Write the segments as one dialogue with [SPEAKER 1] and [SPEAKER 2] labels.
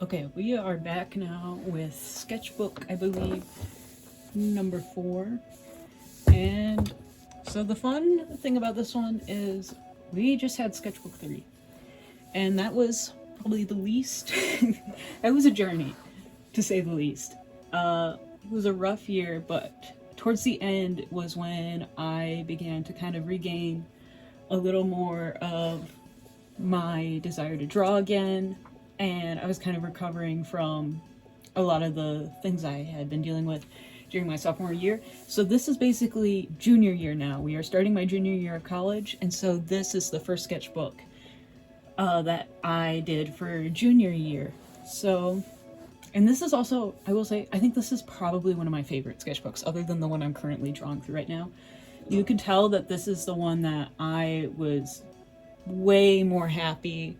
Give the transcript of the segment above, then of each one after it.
[SPEAKER 1] Okay, we are back now with Sketchbook, I believe, number 4. And so the fun thing about this one is we just had Sketchbook 3. And that was probably the least. It was a journey, to say the least. It was a rough year, but towards the end was when I began to kind of regain a little more of my desire to draw again. And I was kind of recovering from a lot of the things I had been dealing with during my sophomore year. So this is basically junior year now. We are starting my junior year of college, and so this is the first sketchbook that I did for junior year. So, and this is also, I will say, I think this is probably one of my favorite sketchbooks, other than the one I'm currently drawing through right now. You can tell that this is the one that I was way more happy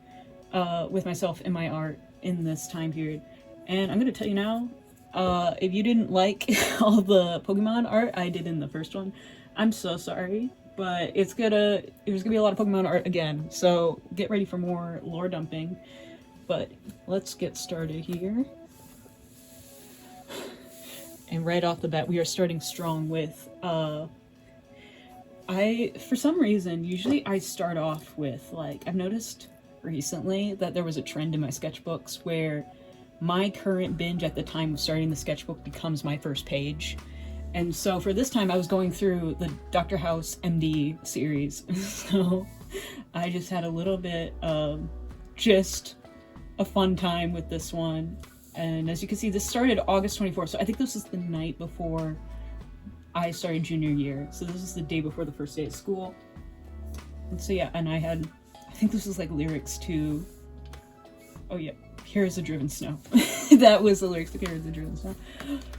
[SPEAKER 1] with myself and my art in this time period. And I'm gonna tell you now, if you didn't like all the Pokemon art I did in the first one, I'm so sorry, but there's gonna be a lot of Pokemon art again, so get ready for more lore dumping. But let's get started here. And right off the bat, we are starting strong with, for some reason, usually I start off with, like, I've noticed recently that there was a trend in my sketchbooks where my current binge at the time of starting the sketchbook becomes my first page. And so for this time I was going through the Dr. House MD series. So I just had a little bit of just a fun time with this one. And as you can see, this started August 24th. So I think this is the night before I started junior year. So this is the day before the first day of school. And so yeah, and I think this was like lyrics to, oh yeah, Here's the Driven Snow. That was the lyrics to Here's the Driven Snow.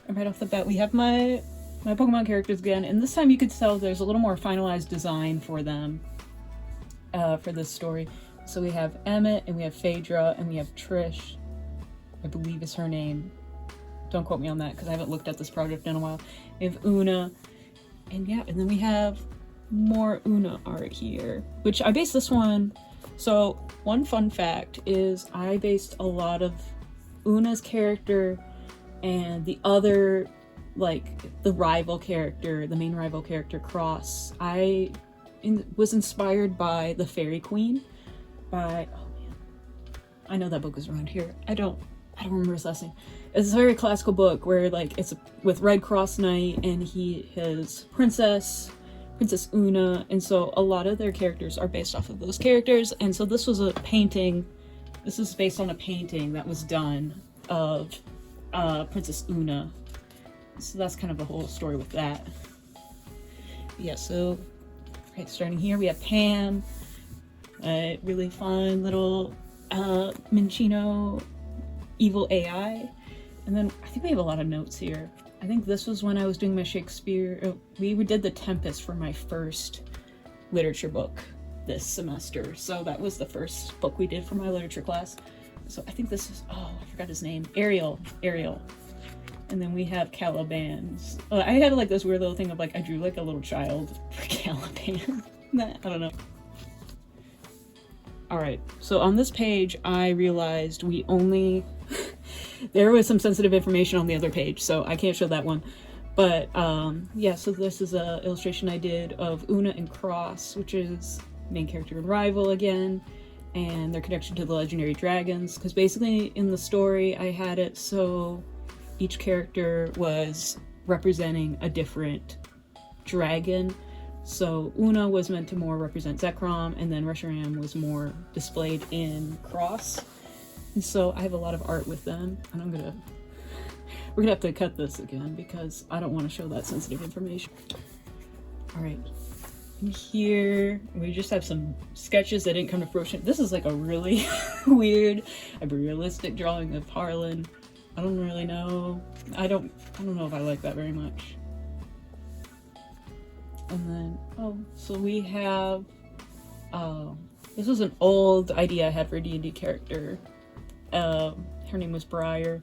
[SPEAKER 1] And right off the bat, we have my Pokemon characters again, and this time you could tell there's a little more finalized design for them, for this story. So we have Emmett, and we have Phaedra, and we have Trish, I believe is her name. Don't quote me on that, because I haven't looked at this project in a while. We have Una, and yeah, and then we have more Una art here, which I based this one. So one fun fact is I based a lot of Una's character and the other, like the rival character, the main rival character, Cross. Was inspired by the Fairy Queen by, oh man, I know that book is around here. I don't remember his last name. It's a very classical book where like it's with Red Cross Knight and his Princess Una, and so a lot of their characters are based off of those characters. And so this was a painting, this is based on a painting that was done of Princess Una. So that's kind of the whole story with that. Yeah, so right, starting here we have Pam, a really fun little Minccino evil AI. And then I think we have a lot of notes here. I think this was when I was doing my Shakespeare. We did The Tempest for my first literature book this semester. So that was the first book we did for my literature class. So I think this is, oh, I forgot his name. Ariel. And then we have Caliban's. I had like this weird little thing of like, I drew like a little child for Caliban. I don't know. All right, so on this page, I realized we only, there was some sensitive information on the other page, so I can't show that one. But yeah, so this is a illustration I did of Una and Cross, which is main character and rival again, and their connection to the legendary dragons. Because basically in the story, I had it so each character was representing a different dragon. So Una was meant to more represent Zekrom, and then Reshiram was more displayed in Cross. And so I have a lot of art with them, and we're gonna have to cut this again because I don't want to show that sensitive information. All right, and here we just have some sketches that didn't come to fruition. This is like a really weird, a realistic drawing of Harlan. I don't really know. I don't know if I like that very much. And then, oh, so we have, this was an old idea I had for a D&D character. Her name was Briar.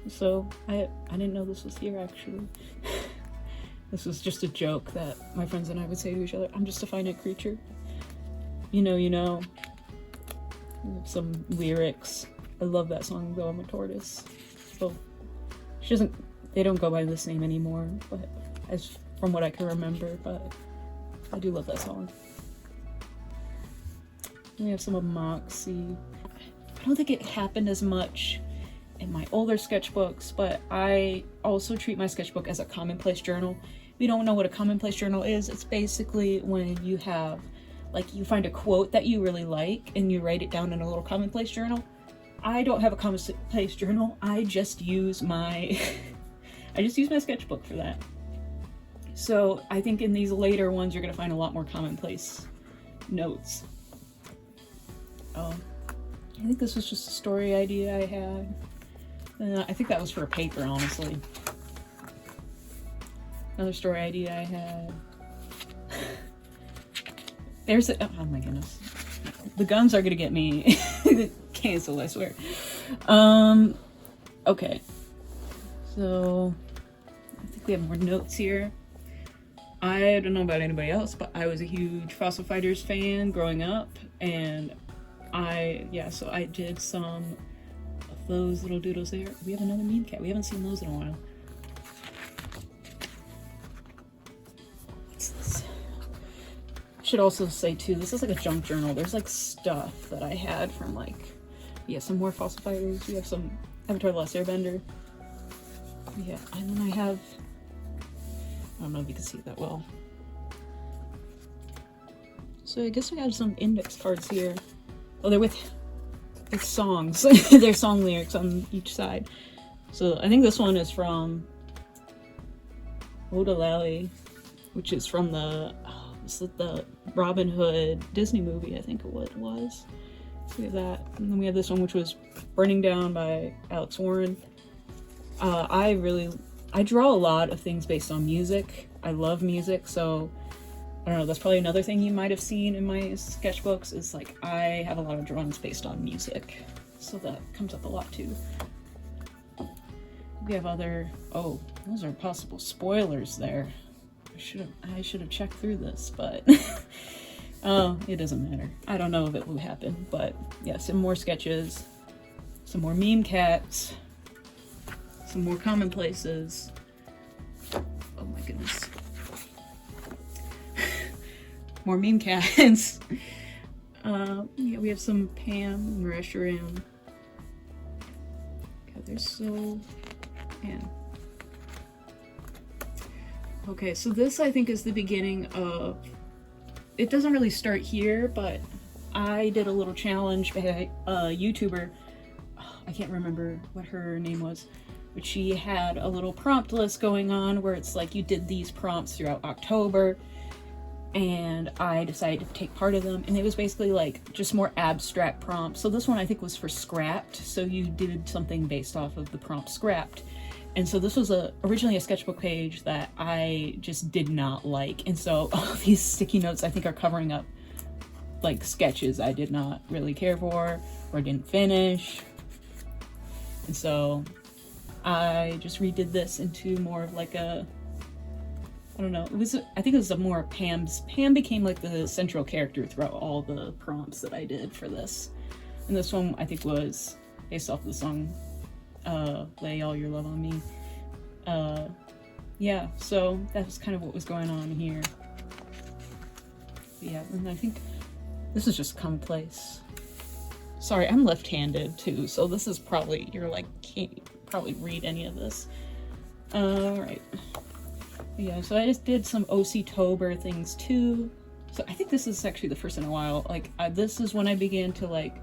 [SPEAKER 1] So I didn't know this was here, actually. This was just a joke that my friends and I would say to each other. I'm just a finite creature. You know. Some lyrics. I love that song, Though I'm a Tortoise. Well, she doesn't, they don't go by this name anymore, but as from what I can remember, but I do love that song. We have some of Moxie. I don't think it happened as much in my older sketchbooks, but I also treat my sketchbook as a commonplace journal. If you don't know what a commonplace journal is, it's basically when you have, like, you find a quote that you really like and you write it down in a little commonplace journal. I don't have a commonplace journal. I just use my I just use my sketchbook for that. So I think in these later ones you're gonna find a lot more commonplace notes. I think this was just a story idea I had. I think that was for a paper, honestly. Another story idea I had. There's a, oh my goodness. The guns are gonna get me canceled, I swear. Okay. So, I think we have more notes here. I don't know about anybody else, but I was a huge Fossil Fighters fan growing up, and so I did some of those little doodles there. We have another meme cat. We haven't seen those in a while. What's this? Should also say too, this is like a junk journal. There's like stuff that I had from like, yeah, some more Fossil Fighters. We have some Avatar: The Last Airbender. Yeah, and then I have, I don't know if you can see that well. So I guess we have some index cards here. Oh, they're with songs. They're song lyrics on each side. So I think this one is from Odalali, which is from the Robin Hood Disney movie, I think it was. So we have that. And then we have this one, which was Burning Down by Alex Warren. I draw a lot of things based on music. I love music, so I don't know, that's probably another thing you might have seen in my sketchbooks is like I have a lot of drawings based on music. So that comes up a lot too. We have other, oh, those are possible spoilers there. I should have checked through this, but it doesn't matter. I don't know if it will happen, but yeah, some more sketches, some more meme cats, some more commonplaces. Oh my goodness. More meme cats. Yeah, we have some Pam and Reshiram. God, they're so... Man. Okay, so this I think is the beginning of... It doesn't really start here, but I did a little challenge by a YouTuber. I can't remember what her name was, but she had a little prompt list going on where it's like you did these prompts throughout October, and I decided to take part of them, and it was basically like just more abstract prompts. So this one I think was for Scrapped, so you did something based off of the prompt Scrapped. And so this was originally a sketchbook page that I just did not like, and so all these sticky notes I think are covering up like sketches I did not really care for or didn't finish. And so I just redid this into more of like a, I don't know, I think it was a more Pam became like the central character throughout all the prompts that I did for this. And this one I think was based off the song Lay All Your Love on Me. Yeah, so that was kind of what was going on here. But yeah, and I think this is just commonplace. Sorry, I'm left-handed too, so this is probably, you're like, can't probably read any of this. Alright. Yeah, so I just did some Inktober things too. So I think this is actually the first in a while. Like, this is when I began to like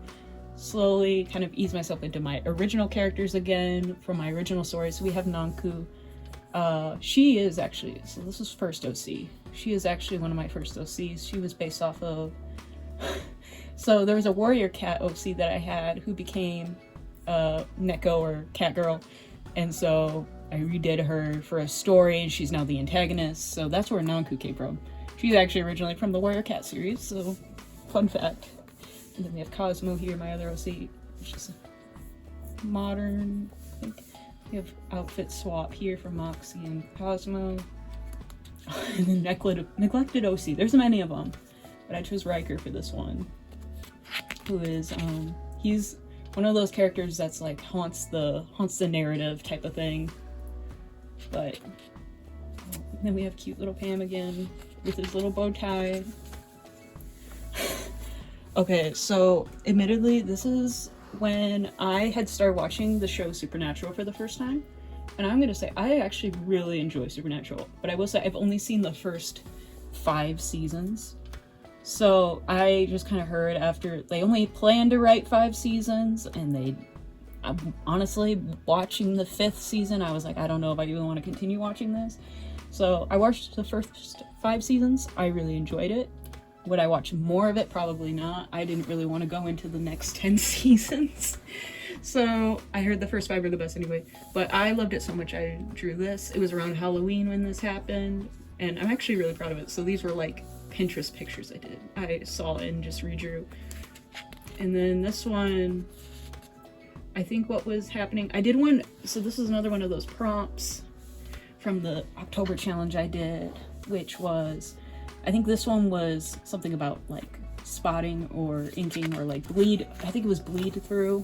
[SPEAKER 1] slowly kind of ease myself into my original characters again from my original stories. So we have Nanku. She is actually, so this was first OC. She is actually one of my first OCs. She was based off of, so there was a warrior cat OC that I had who became Neko or Cat Girl. And so I redid her for a story and she's now the antagonist. So that's where Nanku came from. She's actually originally from the Warrior Cat series, so fun fact. And then we have Cosmo here, my other OC, which is modern, I think. We have outfit swap here for Moxie and Cosmo. And then neglected OC. There's many of them, but I chose Riker for this one. Who is, he's one of those characters that's like haunts the narrative type of thing. But then we have cute little Pam again with his little bow tie. Okay, so admittedly, this is when I had started watching the show Supernatural for the first time. And I'm gonna say, I actually really enjoy Supernatural, but I will say I've only seen the first 5 seasons. So I just kind of heard after they only planned to write 5 seasons, and honestly, watching the 5th season, I was like, I don't know if I even want to continue watching this. So I watched the first 5 seasons. I really enjoyed it. Would I watch more of it? Probably not. I didn't really want to go into the next 10 seasons. So I heard the first 5 are the best anyway. But I loved it so much I drew this. It was around Halloween when this happened. And I'm actually really proud of it. So these were like Pinterest pictures I did. I saw and just redrew. And then this one, I think what was happening, I did one, so this is another one of those prompts from the October challenge I did, which was, I think this one was something about like spotting or inking or like bleed. I think it was bleed through.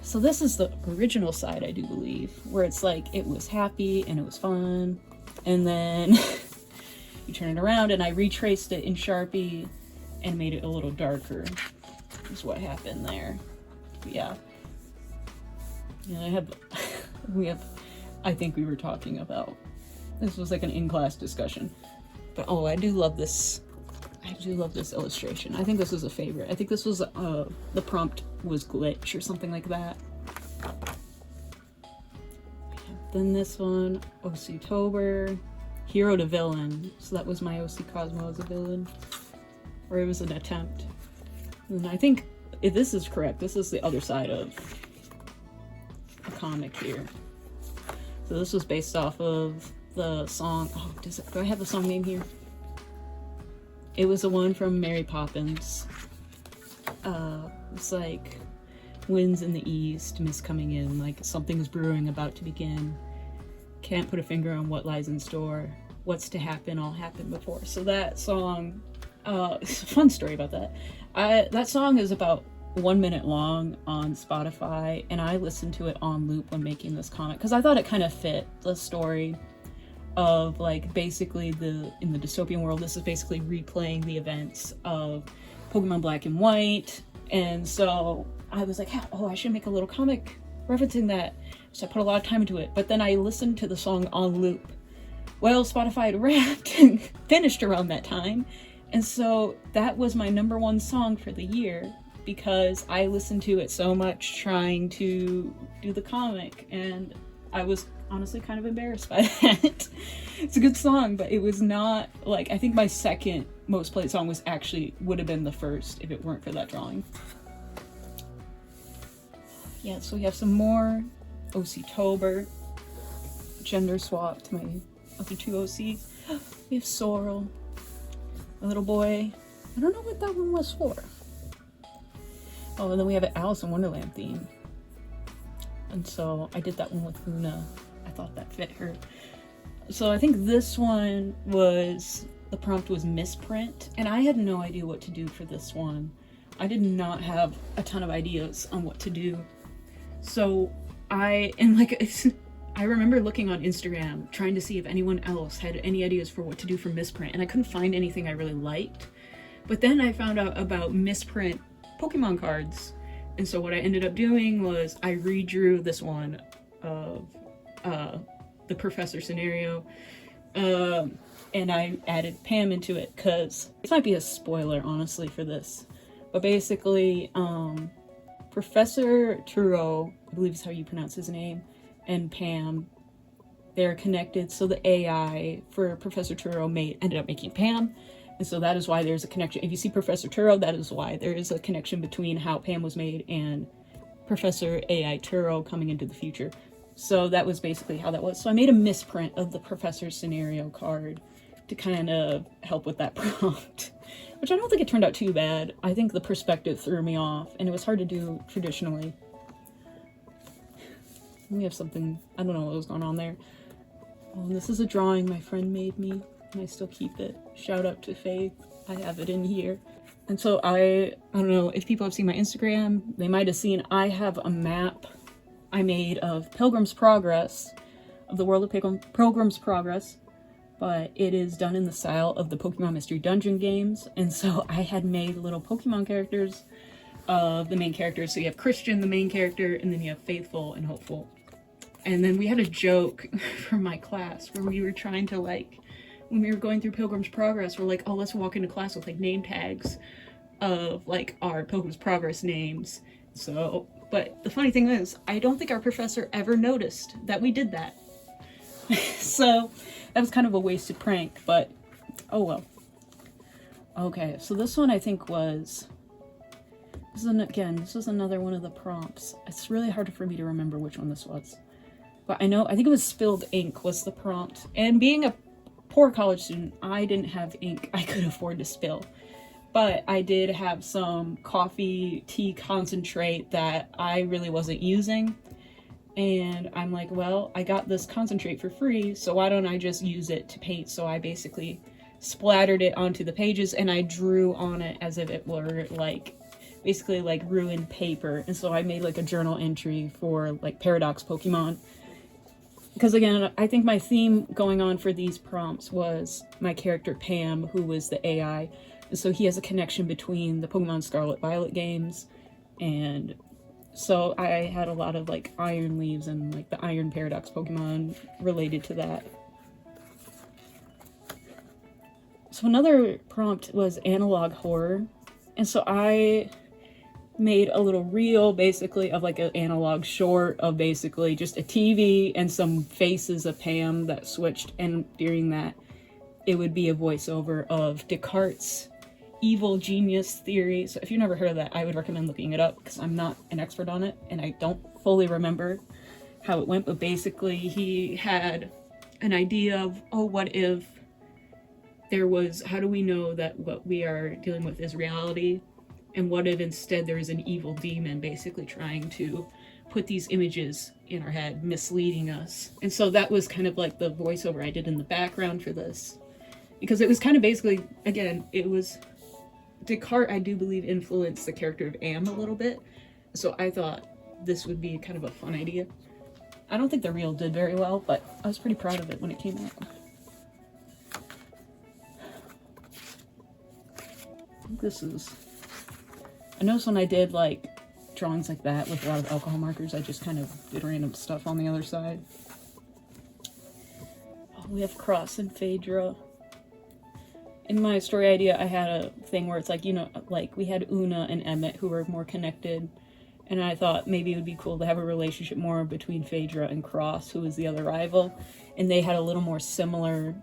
[SPEAKER 1] So this is the original side, I do believe, where it's like it was happy and it was fun. And then you turn it around and I retraced it in Sharpie and made it a little darker is what happened there. But yeah. Yeah, I think we were talking about, this was like an in-class discussion. But oh, I do love this illustration. I think this is a favorite. I think this was, the prompt was glitch or something like that. Then this one, Inktober, hero to villain. So that was my OC Cosmo as a villain. Or it was an attempt. And I think, if this is correct, this is the other side of a comic here. So this was based off of the song, do I have the song name here? It was the one from Mary Poppins. It's like, winds in the east, mist coming in, like something's brewing, about to begin. Can't put a finger on what lies in store. What's to happen, all happened before. So that song, it's a fun story about that. That song is about 1 minute long on Spotify, and I listened to it on loop when making this comic because I thought it kind of fit the story of like basically in the dystopian world. This is basically replaying the events of Pokemon Black and White, and so I was like, oh, I should make a little comic referencing that. So I put a lot of time into it, but then I listened to the song on loop. Well, Spotify had wrapped and finished around that time, and so that was my #1 song for the year because I listened to it so much trying to do the comic, and I was honestly kind of embarrassed by that. It's a good song, but it was not like, I think my second most played song would have been the first if it weren't for that drawing. Yeah, so we have some more Inktober, gender swapped my other 2 OCs. We have Sorrel, a little boy. I don't know what that one was for. Oh, and then we have an Alice in Wonderland theme. And so I did that one with Luna. I thought that fit her. So I think this one was, the prompt was misprint, and I had no idea what to do for this one. I did not have a ton of ideas on what to do. So I remember looking on Instagram trying to see if anyone else had any ideas for what to do for misprint, and I couldn't find anything I really liked. But then I found out about misprint Pokemon cards, and so what I ended up doing was I redrew this one of the professor scenario, and I added Pam into it because this might be a spoiler honestly for this, but basically Professor Turo, I believe is how you pronounce his name, and Pam, they're connected. So the AI for Professor Turo ended up making Pam, and so that is why there's a connection. If you see Professor Turo, that is why there is a connection between how Pam was made and Professor AI Turo coming into the future. So that was basically how that was. So I made a misprint of the Professor's scenario card to kind of help with that prompt, which I don't think it turned out too bad. I think the perspective threw me off, and it was hard to do traditionally. We have something, I don't know what was going on there. Oh, and this is a drawing my friend made me, and I still keep it. Shout out to Faith. I have it in here. And so I don't know if people have seen my Instagram, they might have seen I have a map I made of Pilgrim's Progress, of the world of Pilgrim's Progress, but it is done in the style of the Pokemon Mystery Dungeon games. And so I had made little Pokemon characters of the main characters. So you have Christian, the main character, and then you have Faithful and Hopeful. And then we had a joke from my class where we were trying to, like, when we were going through Pilgrim's Progress, we're like, oh, let's walk into class with, like, name tags of, like, our Pilgrim's Progress names. So, but the funny thing is, I don't think our professor ever noticed that we did that. So, that was kind of a wasted prank, but oh well. Okay, so this one I think was... This is another one of the prompts. It's really hard for me to remember which one this was. But I think it was spilled ink was the prompt. And being a poor college student, I didn't have ink I could afford to spill. But I did have some coffee tea concentrate that I really wasn't using. And I'm like, well, I got this concentrate for free, so why don't I just use it to paint? So I basically splattered it onto the pages and I drew on it as if it were like, basically like ruined paper. And so I made like a journal entry for like Paradox Pokemon. Because again, I think my theme going on for these prompts was my character Pam, who was the AI. And so he has a connection between the Pokemon Scarlet Violet games, and so I had a lot of like Iron Leaves and like the Iron Paradox Pokemon related to that. So another prompt was analog horror. And so I made a little reel basically of like an analog short of basically just a TV and some faces of Pam that switched, and during that it would be a voiceover of Descartes' evil genius theory. So if you've never heard of that, I would recommend looking it up because I'm not an expert on it and I don't fully remember how it went, but basically he had an idea of, oh, what if there was, how do we know that what we are dealing with is reality? And what if instead there is an evil demon basically trying to put these images in our head, misleading us? And so that was kind of like the voiceover I did in the background for this. Because it was kind of basically, again, it was Descartes, I do believe, influenced the character of Am a little bit. So I thought this would be kind of a fun idea. I don't think the reel did very well, but I was pretty proud of it when it came out. I noticed when I did like drawings like that with a lot of alcohol markers, I just kind of did random stuff on the other side. Oh, we have Cross and Phaedra. In my story idea, I had a thing where it's like, you know, like we had Una and Emmett who were more connected, and I thought maybe it would be cool to have a relationship more between Phaedra and Cross, who was the other rival, and they had a little more similar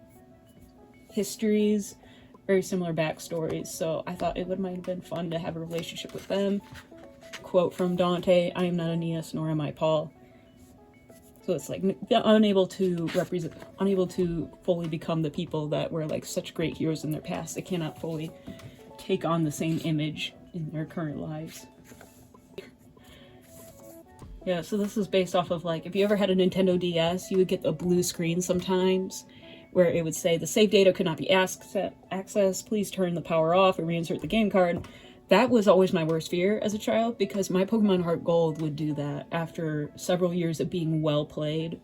[SPEAKER 1] histories, very similar backstories, so I thought it might have been fun to have a relationship with them. Quote from Dante, I am not Aeneas, nor am I Paul. So it's like unable to fully become the people that were like such great heroes in their past. They cannot fully take on the same image in their current lives. Yeah, so this is based off of like, if you ever had a Nintendo DS, you would get a blue screen sometimes where it would say the save data could not be accessed, please turn the power off or reinsert the game card. That was always my worst fear as a child, because my Pokemon Heart Gold would do that after several years of being well played.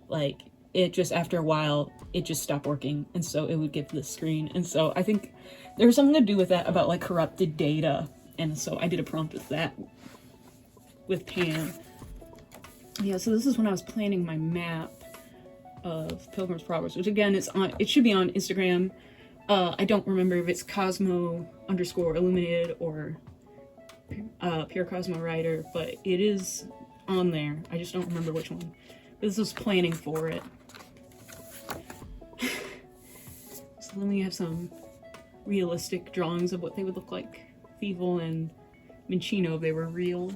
[SPEAKER 1] Like, it just, after a while, it just stopped working, and so it would give the screen. And so I think there's something to do with that about, like, corrupted data, and so I did a prompt with that, with Pam. Yeah, so this is when I was planning my map of Pilgrim's Progress, which again, it should be on Instagram. I don't remember if it's Cosmo_Illuminated or Pure Cosmo Writer, but it is on there. I just don't remember which one. This was planning for it. So then we have some realistic drawings of what they would look like. Thievul and Minccino, if they were real.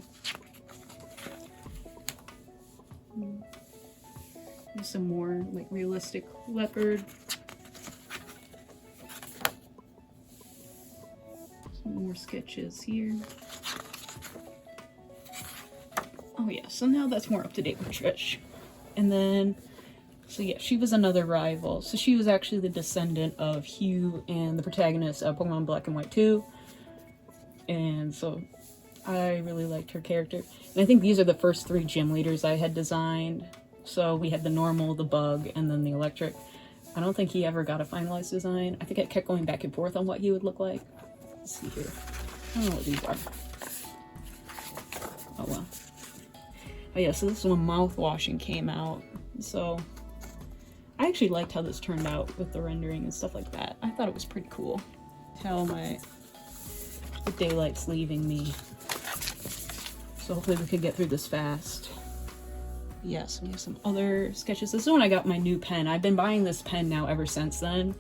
[SPEAKER 1] There's some more like realistic leopard. More sketches here. Oh yeah, so now that's more up to date with Trish. And then, so yeah, she was another rival. So she was actually the descendant of Hugh and the protagonist of Pokemon Black and White 2. and so I really liked her character. And I think these are the first 3 gym leaders I had designed. So we had the normal, the bug, and then the electric. I don't think he ever got a finalized design. I think I kept going back and forth on what he would look like. Let's see here. I don't know what these are. Oh well. Oh yeah, so this is when mouthwashing came out. So I actually liked how this turned out with the rendering and stuff like that. I thought it was pretty cool. How the daylight's leaving me. So hopefully we can get through this fast. Yes, we have some other sketches. This is when I got my new pen. I've been buying this pen now ever since then.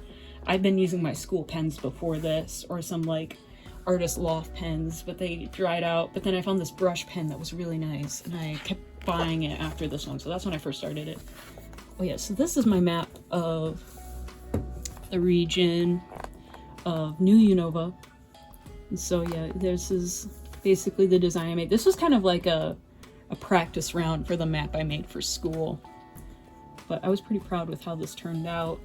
[SPEAKER 1] I've been using my school pens before this, or some like artist loft pens, but they dried out. But then I found this brush pen that was really nice, and I kept buying it after this one. So that's when I first started it. Oh yeah, so this is my map of the region of New Unova. And so yeah, this is basically the design I made. This was kind of like a practice round for the map I made for school, but I was pretty proud with how this turned out.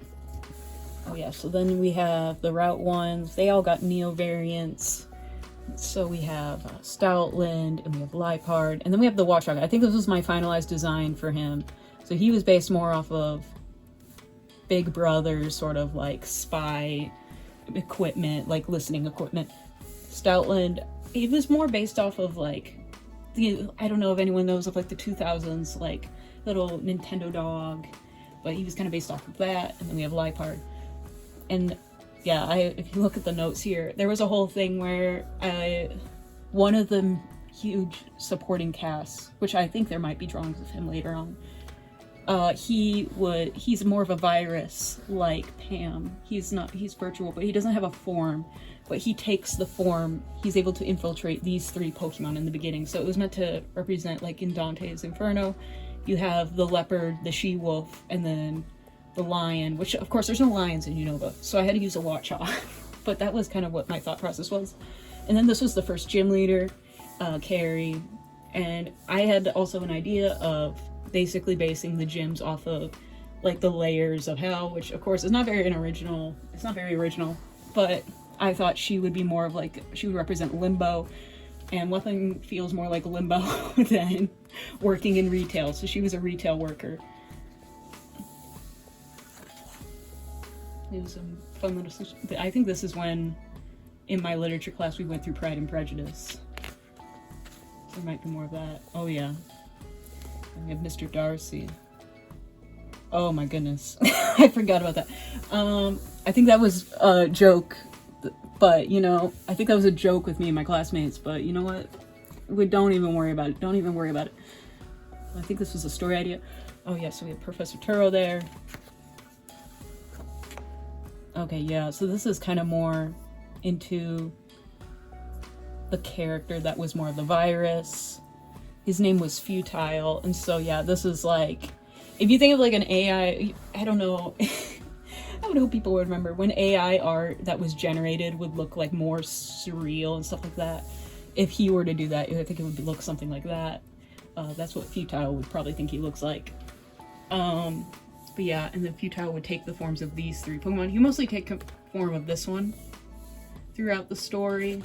[SPEAKER 1] Oh yeah, so then we have the Route 1s. They all got Neo variants. So we have Stoutland, and we have Liepard, and then we have the Watchdog. I think this was my finalized design for him. So he was based more off of Big Brother's sort of like spy equipment, like listening equipment. Stoutland, it was more based off of like, I don't know if anyone knows of like the 2000s, like little Nintendo dog, but he was kind of based off of that. And then we have Liepard. And yeah, if you look at the notes here, there was a whole thing where one of the huge supporting casts, which I think there might be drawings of him later on, he's more of a virus like Pam. He's virtual, but he doesn't have a form, but he takes the form. He's able to infiltrate these 3 Pokemon in the beginning. So it was meant to represent, like in Dante's Inferno, you have the leopard, the she-wolf, and then the lion, which of course there's no lions in Unova, so I had to use a Watchog. But that was kind of what my thought process was. And then this was the first gym leader, Carrie, and I had also an idea of basically basing the gyms off of like the layers of hell, which of course is not very original. It's not very original, but I thought she would be more of like, she would represent limbo, and nothing feels more like limbo than working in retail. So she was a retail worker. It was some fun little, I think this is when in my literature class we went through Pride and Prejudice. There might be more of that. Oh yeah. And we have Mr. Darcy. Oh my goodness. I forgot about that. I think that was a joke, but you know, I think that was a joke with me and my classmates, but you know what? Don't even worry about it. Don't even worry about it. I think this was a story idea. Oh yeah, so we have Professor Turo there. Okay, yeah, so this is kind of more into the character that was more of the virus. His name was Futile, and so yeah, this is like, if you think of like an AI, I don't know, I would hope people would remember when AI art that was generated would look like more surreal and stuff like that. If he were to do that, I think it would look something like that. That's what Futile would probably think he looks like. But yeah, and then Futile would take the forms of these 3 Pokemon. He mostly take the form of this one throughout the story.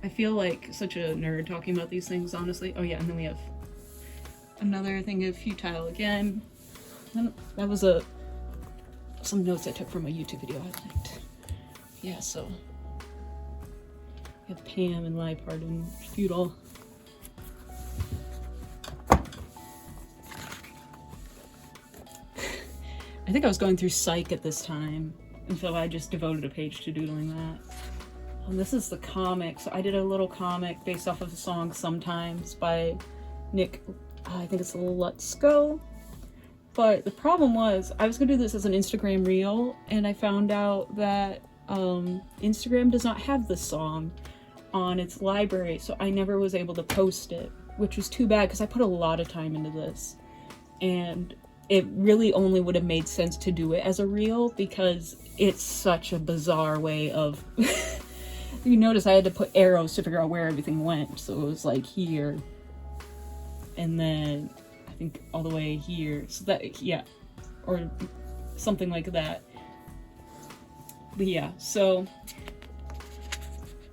[SPEAKER 1] I feel like such a nerd talking about these things, honestly. Oh yeah, and then we have another thing of Futile again. That was some notes I took from a YouTube video I liked. Yeah, so we have Pam and Liepard and Futile. I think I was going through Psych at this time, and so I just devoted a page to doodling that. And this is the comic. So I did a little comic based off of the song Sometimes by Nick, I think it's Let's Go. But the problem was, I was going to do this as an Instagram reel, and I found out that Instagram does not have this song on its library, so I never was able to post it, which was too bad because I put a lot of time into this. And it really only would have made sense to do it as a reel because it's such a bizarre way of... You notice I had to put arrows to figure out where everything went. So it was like here, and then I think all the way here. So that, yeah, or something like that. But yeah, so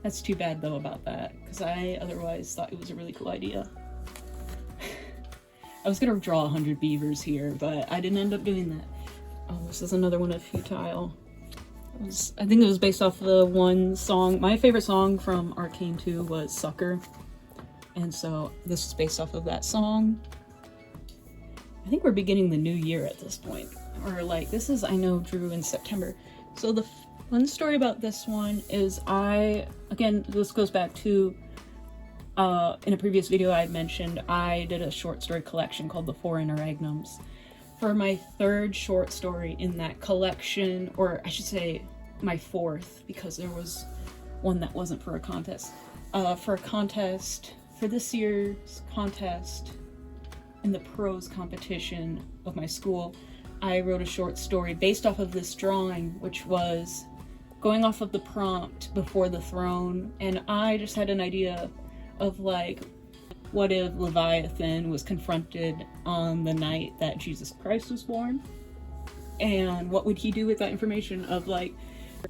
[SPEAKER 1] That's too bad though about that, because I otherwise thought it was a really cool idea. I was gonna draw 100 beavers here, but I didn't end up doing that. Oh, this is another one of Futile. I think it was based off the one song. My favorite song from Arcane 2 was Sucker. And so this is based off of that song. I think we're beginning the new year at this point. Or like, this is, I know, drew in September. So the fun story about this one is again, this goes back to, in a previous video I mentioned, I did a short story collection called The Four Interregnums. For my third short story in that collection, or I should say my fourth, because there was one that wasn't for a contest. For this year's contest in the prose competition of my school, I wrote a short story based off of this drawing, which was going off of the prompt Before the Throne, and I just had an idea of like, what if Leviathan was confronted on the night that Jesus Christ was born? And what would he do with that information of like,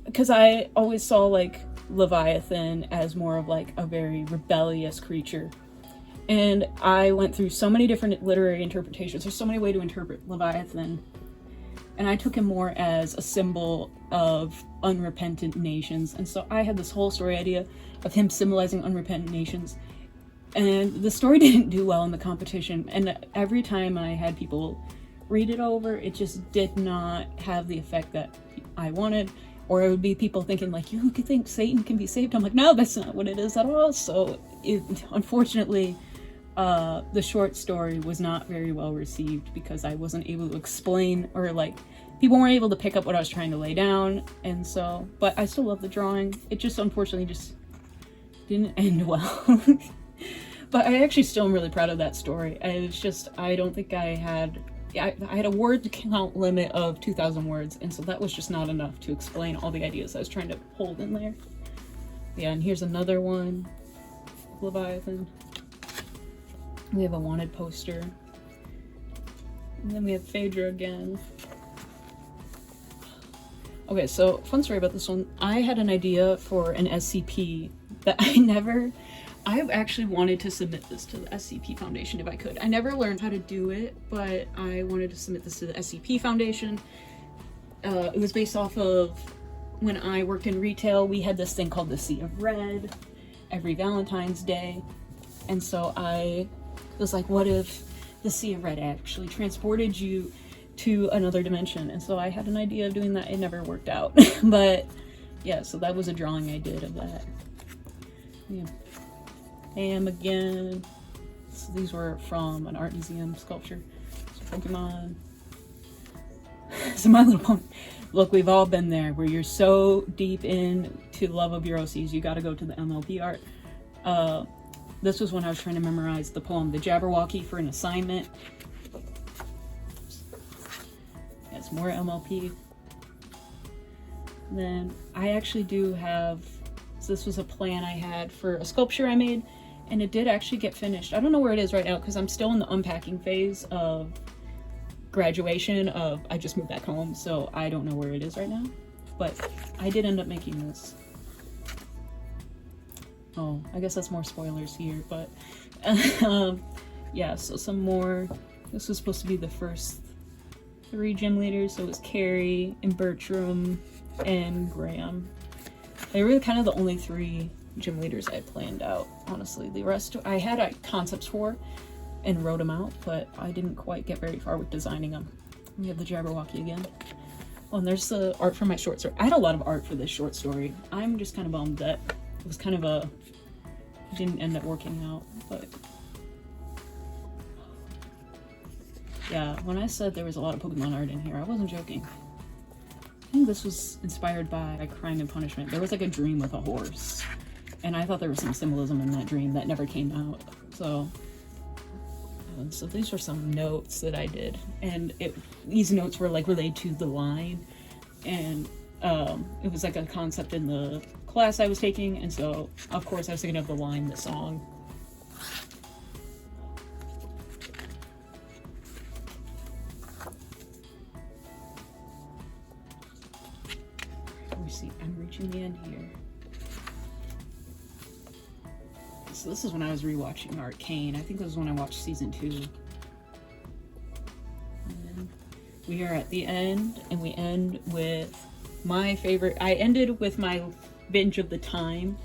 [SPEAKER 1] because I always saw like Leviathan as more of like a very rebellious creature. And I went through so many different literary interpretations. There's so many ways to interpret Leviathan. And I took him more as a symbol of unrepentant nations. And so I had this whole story idea of him symbolizing unrepentant nations. And the story didn't do well in the competition, and every time I had people read it over, it just did not have the effect that I wanted. Or it would be people thinking like, you could think Satan can be saved. I'm like, no, that's not what it is at all. So unfortunately, the short story was not very well received because I wasn't able to explain, or like people weren't able to pick up what I was trying to lay down. And so, but I still love the drawing. It just unfortunately just didn't end well. But I actually still am really proud of that story. It's just, I don't think I had a word count limit of 2,000 words, and so that was just not enough to explain all the ideas I was trying to hold in there. Yeah, and here's another one, Leviathan. We have a wanted poster. And then we have Phaedra again. Okay, so fun story about this one. I had an idea for an SCP that I've actually wanted to submit this to the SCP Foundation if I could. I never learned how to do it, but I wanted to submit this to the SCP Foundation. It was based off of when I worked in retail. We had this thing called the Sea of Red every Valentine's Day. And so I was like, what if the Sea of Red actually transported you to another dimension? And so I had an idea of doing that. It never worked out. But yeah, so that was a drawing I did of that. Yeah. Again. So these were from an art museum sculpture. So Pokemon. So My Little Pony. Look, we've all been there where you're so deep into love of Euroses, you gotta go to the MLP art. This was when I was trying to memorize the poem The Jabberwocky for an assignment. It's more MLP. Then I actually do have, so this was a plan I had for a sculpture I made, and it did actually get finished. I don't know where it is right now because I'm still in the unpacking phase of graduation I just moved back home, so I don't know where it is right now. But I did end up making this. Oh, I guess that's more spoilers here, but yeah, so some more. This was supposed to be the first 3 gym leaders, so it was Carrie and Bertram and Graham. They were kind of the only 3 gym leaders I planned out, honestly. The rest I had concepts for and wrote them out, but I didn't quite get very far with designing them. We have the Jabberwocky again. Oh, and there's the art for my short story. I had a lot of art for this short story. I'm just kind of bummed that it was kind of it didn't end up working out, but yeah, when I said there was a lot of Pokemon art in here, I wasn't joking. I think this was inspired by Crime and Punishment. There was like a dream with a horse, and I thought there was some symbolism in that dream that never came out. So these were some notes that I did, and these notes were like related to the line, and it was like a concept in the class I was taking, and so of course I was thinking of the line, the song. Let me see, I'm reaching the end here. So this is when I was rewatching Arcane. I think this was when I watched season 2. And we are at the end, and we end with my favorite. I ended with my binge of the time,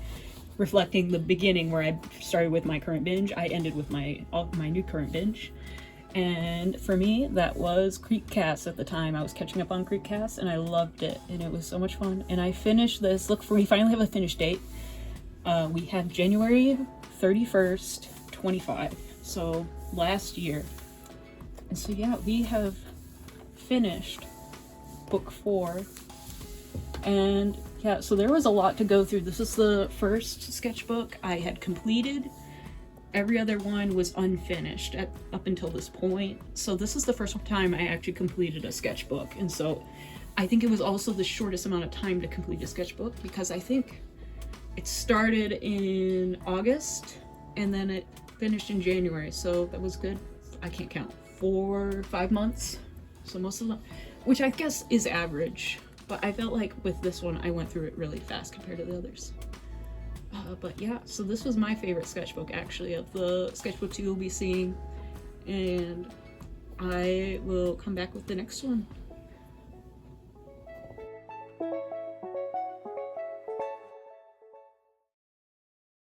[SPEAKER 1] reflecting the beginning where I started with my current binge. I ended with my new current binge. And for me, that was Creekcast at the time. I was catching up on Creekcast, and I loved it, and it was so much fun. And I finished this. We finally have a finish date. We have January 31st, 25. So last year. And so yeah, we have finished book 4. And yeah, so there was a lot to go through. This is the first sketchbook I had completed. Every other one was unfinished up until this point. So this is the first time I actually completed a sketchbook. And so I think it was also the shortest amount of time to complete a sketchbook, because I think it started in August and then it finished in January. So that was good. I can't count. 4 or 5 months. So most of them, which I guess is average. But I felt like with this one, I went through it really fast compared to the others. But yeah, so this was my favorite sketchbook, actually, of the sketchbooks you'll be seeing. And I will come back with the next one.